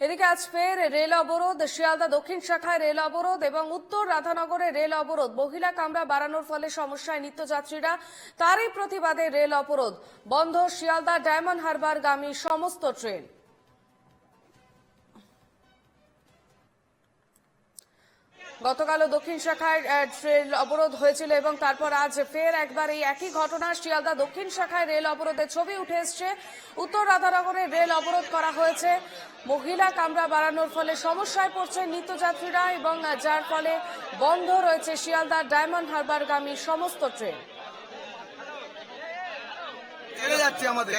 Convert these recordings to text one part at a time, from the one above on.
এদিকে আজ ফের রেল অবরোধ, শিয়ালদা দক্ষিণ শাখায় রেল অবরোধ এবং উত্তর রাধানগরে রেল অবরোধ। মহিলা কামরা বাড়ানোর ফলে সমস্যায় নিত্যযাত্রীরা, তারই প্রতিবাদে রেল অবরোধ। বন্ধ শিয়ালদা ডায়মন্ড হারবার গামী সমস্ত ট্রেন। গতকালও দক্ষিণ শাখায় রেল অবরোধ হয়েছিল এবং তারপর আজ ফের একবার এই একই ঘটনা। শিয়ালদা দক্ষিণ শাখায় রেল অবরোধের ছবি উঠে এসছে। উত্তর রাধানগরে রেল অবরোধ করা হয়েছে। মহিলা কামরা বাড়ানোর ফলে সমস্যায় পড়ছে নিত্যযাত্রীরা এবং যার ফলে বন্ধ রয়েছে শিয়ালদা ডায়মন্ড হারবার গামী সমস্ত ট্রেন। যাচ্ছে আমাদের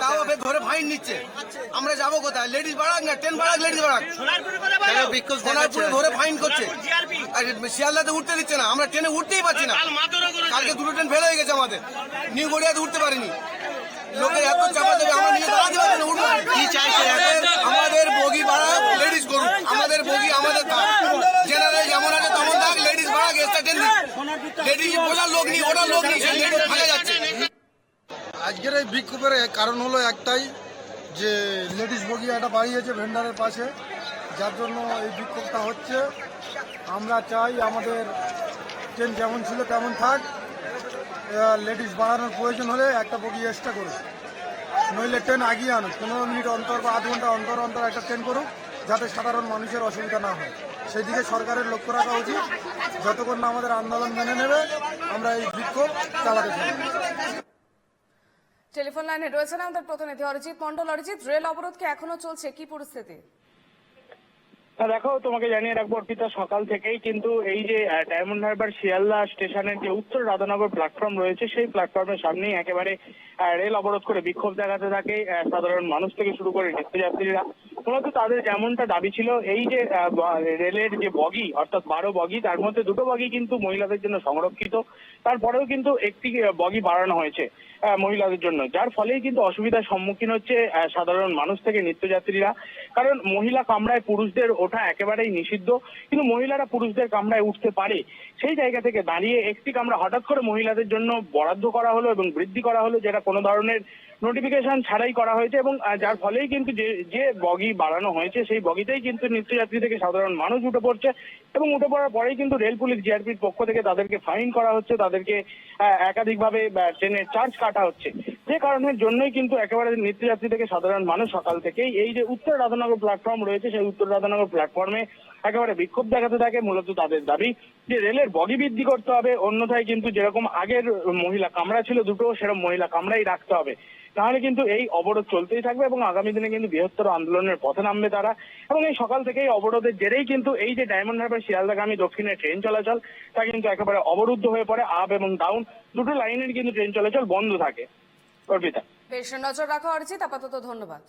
তাও ধরে ফাইন নিচ্ছে। আমরা যাবো কোথায়? লেডিস বাড়াক না ট্রেন বাড়াক, লেডিস বাড়াক সোনারপুরে ধরে ফাইন করছে। শিয়ালদাতে উঠতে দিচ্ছে না, আমরা ট্রেনে উঠতেই পারছি না। কালকে দুটো ট্রেন ফেল হয়ে গেছে আমাদের, নিউ গড়িয়াতে উঠতে পারিনি। লোকে এত চাপা দেবে, আমরা নিজে দাঁড়াতে পারছি না, উঠবো কি চাইছে? আমাদের বগি বাড়াক, লেডিস করুক। আমাদের বগি আমাদের জেনারেল যেমন আছে তেমন থাক, লেডিস বাড়াক, এক্সট্রা ট্রেন লেডিস বোঝার লোক নেই, ওটার লোক নেই, সেই লেডিস ভাগে যাচ্ছে। আজকের এই বিক্ষোভের কারণ হলো একটাই, যে লেডিস বগি একটা বাড়িয়েছে ভেন্ডারের পাশে, যার জন্য এই বিক্ষোভটা হচ্ছে। আমরা চাই আমাদের ট্রেন যেমন ছিল তেমন থাক, লেডিস বাড়ানোর প্রয়োজন হলে একটা বগি এক্সট্রা করুক, নইলে ট্রেন আগিয়ে আনুক। 15 মিনিট অন্তর বা আধ ঘন্টা অন্তর অন্তর একটা ট্রেন করুক, যাতে সাধারণ মানুষের অসুবিধা না হয়। সেই দিকে সরকারের লক্ষ্য রাখা উচিত। যতক্ষণ না আমাদের আন্দোলন মেনে নেবে, আমরা এই বিক্ষোভ চালাতে চাই। টেলিফোন লাইনে রয়েছেন আমাদের প্রতিনিধি অরিজিৎ মন্ডল। অরিজিৎ, রেল অবরোধ কি এখনো চলছে? কি পরিস্থিতি? দেখো, তোমাকে জানিয়ে রাখবো অর্পিতা, সকাল থেকেই কিন্তু এই যে ডায়মন্ড হারবার শিয়ালদা স্টেশনের যে উত্তর রাধানগর প্ল্যাটফর্ম রয়েছে, সেই প্ল্যাটফর্মের সামনেই একেবারে রেল অবরোধ করে বিক্ষোভ দেখাতে থাকে সাধারণ মানুষ থেকে শুরু করে নিত্যযাত্রীরা। মূলত তাদের যেমনটা দাবি ছিল, এই যে রেলের যে বগি, অর্থাৎ 12 বগি, তার মধ্যে 2টো বগি কিন্তু মহিলাদের জন্য সংরক্ষিত। তারপরেও কিন্তু একটি বগি বাড়ানো হয়েছে মহিলাদের জন্য, যার ফলেই কিন্তু অসুবিধার সম্মুখীন হচ্ছে সাধারণ মানুষ থেকে নিত্যযাত্রীরা। কারণ মহিলা কামরায় পুরুষদের ওঠা একেবারেই নিষিদ্ধ, কিন্তু মহিলারা পুরুষদের কামরায় উঠতে পারে। সেই জায়গা থেকে দাঁড়িয়ে একটি কামরা হঠাৎ করে মহিলাদের জন্য বরাদ্দ করা হলো এবং বৃদ্ধি করা হলো, যেটা কোনো ধরনের নোটিফিকেশন ছাড়াই করা হয়েছে। এবং যার ফলেই কিন্তু যে বগি বাড়ানো হয়েছে, সেই বগিতেই কিন্তু নিত্যযাত্রী থেকে সাধারণ মানুষ উঠে পড়ছে এবং উঠে পড়ার পরেই কিন্তু রেল পুলিশ জিআরপির পক্ষ থেকে তাদেরকে ফাইন করা হচ্ছে, তাদেরকে একাধিকভাবে ট্রেনের চার্জ কাটা হচ্ছে। যে কারণের জন্যই কিন্তু একেবারে নিত্যযাত্রী থেকে সাধারণ মানুষ সকাল থেকেই এই যে উত্তর রাধানগর প্ল্যাটফর্ম রয়েছে, সেই উত্তর রাধানগর প্ল্যাটফর্মে একেবারে বিক্ষোভ দেখাতে থাকে। মূলত তাদের দাবি যে রেলের বগি বৃদ্ধি করতে হবে, অন্যথায় কিন্তু যেরকম আগের মহিলা কামরা ছিল 2টো, সেরকম মহিলা কামরাই রাখতে হবে। তাহলে কিন্তু এই অবরোধ চলতেই থাকবে এবং আগামী দিনে কিন্তু বৃহত্তর আন্দোলনের পথে নামবে তারা। এবং এই সকাল থেকেই অবরোধের জেরেই কিন্তু এই যে ডায়মন্ড হারবার শিয়ালদাগামী দক্ষিণে ট্রেন চলাচল, তা কিন্তু একেবারে অবরুদ্ধ হয়ে পড়ে। আপ এবং ডাউন দুটো লাইনের কিন্তু ট্রেন চলাচল বন্ধ থাকে। অর্পিতা, বেশ, নজর রাখো অরিজিৎ। আপাতত ধন্যবাদ।